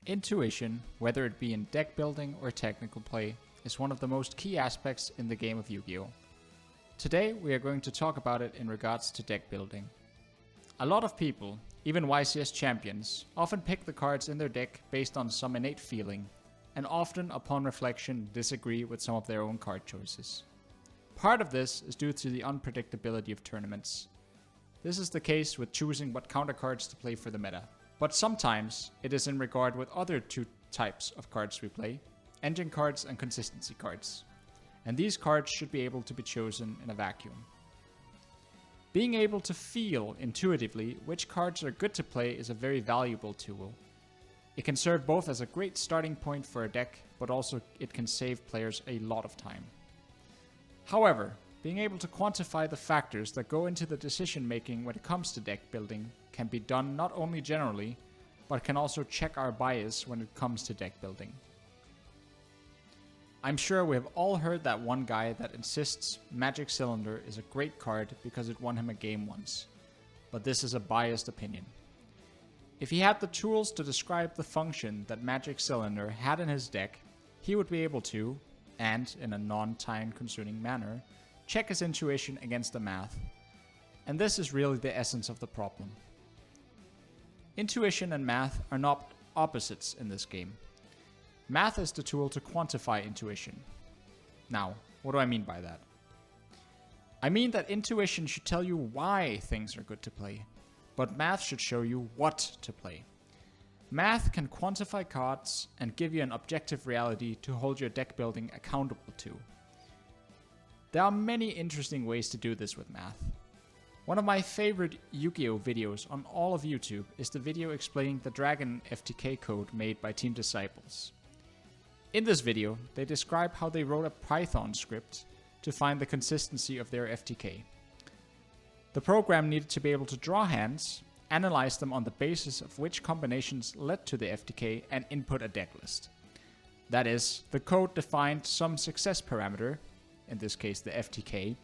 Intuition, whether it be in deck building or technical play, is one of the most key aspects in the game of Yu-Gi-Oh! Today we are going to talk about it in regards to deck building. A lot of people, even YCS champions, often pick the cards in their deck based on some innate feeling, and often upon reflection disagree with some of their own card choices. Part of this is due to the unpredictability of tournaments. This is the case with choosing what counter cards to play for the meta. But sometimes it is in regard with other two types of cards we play, engine cards and consistency cards. And these cards should be able to be chosen in a vacuum. Being able to feel intuitively which cards are good to play is a very valuable tool. It can serve both as a great starting point for a deck, but also it can save players a lot of time. However, being able to quantify the factors that go into the decision making when it comes to deck building can be done not only generally, but can also check our bias when it comes to deck building. I'm sure we have all heard that one guy that insists Magic Cylinder is a great card because it won him a game once, but this is a biased opinion. If he had the tools to describe the function that Magic Cylinder had in his deck, he would be able to, and in a non-time consuming manner, check his intuition against the math. And this is really the essence of the problem. Intuition and math are not opposites in this game. Math is the tool to quantify intuition. Now, what do I mean by that? I mean that intuition should tell you why things are good to play, but math should show you what to play. Math can quantify cards and give you an objective reality to hold your deck building accountable to. There are many interesting ways to do this with math. One of my favorite Yu-Gi-Oh! Videos on all of YouTube is the video explaining the Dragon FTK code made by Team Disciples. In this video, they describe how they wrote a Python script to find the consistency of their FTK. The program needed to be able to draw hands, analyze them on the basis of which combinations led to the FTK, and input a deck list. That is, the code defined some success parameter, in this case the FTK,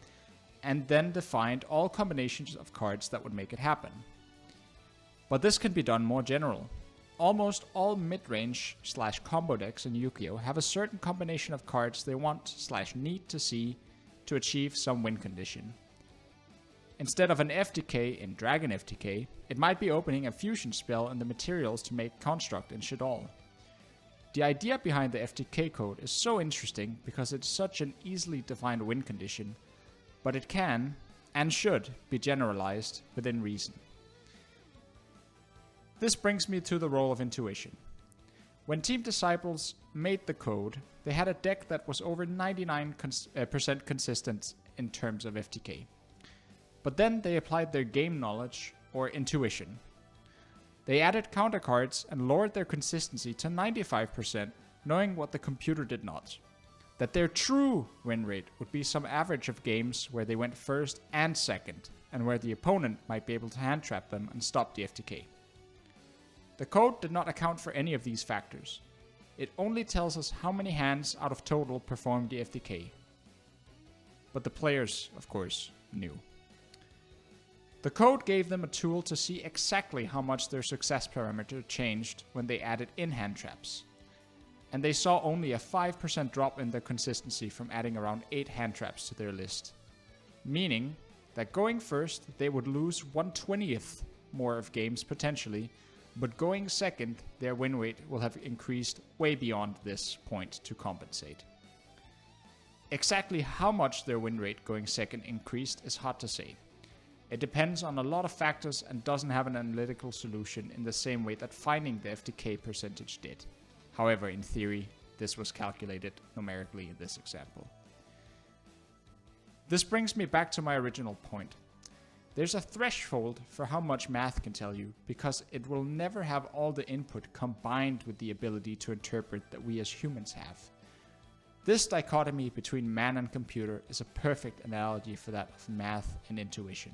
and then defined all combinations of cards that would make it happen. But this can be done more general. Almost all mid-range / combo decks in Yu-Gi-Oh! Have a certain combination of cards they want / need to see to achieve some win condition. Instead of an FTK in Dragon FTK, it might be opening a fusion spell and the materials to make construct in Shadol. The idea behind the FTK code is so interesting because it's such an easily defined win condition, but it can, and should, be generalized within reason. This brings me to the role of intuition. When Team Disciples made the code, they had a deck that was over 99% consistent in terms of FTK. But then they applied their game knowledge, or intuition. They added counter cards and lowered their consistency to 95%, knowing what the computer did not. That their true win rate would be some average of games where they went first and second, and where the opponent might be able to hand trap them and stop the FTK. The code did not account for any of these factors. It only tells us how many hands out of total performed the FTK. But the players, of course, knew. The code gave them a tool to see exactly how much their success parameter changed when they added in hand traps. And they saw only a 5% drop in their consistency from adding around 8 hand traps to their list. Meaning that going first, they would lose 1/20th more of games potentially, but going second, their win rate will have increased way beyond this point to compensate. Exactly how much their win rate going second increased is hard to say. It depends on a lot of factors and doesn't have an analytical solution in the same way that finding the FTK percentage did. However, in theory, this was calculated numerically in this example. This brings me back to my original point. There's a threshold for how much math can tell you, because it will never have all the input combined with the ability to interpret that we as humans have. This dichotomy between man and computer is a perfect analogy for that of math and intuition.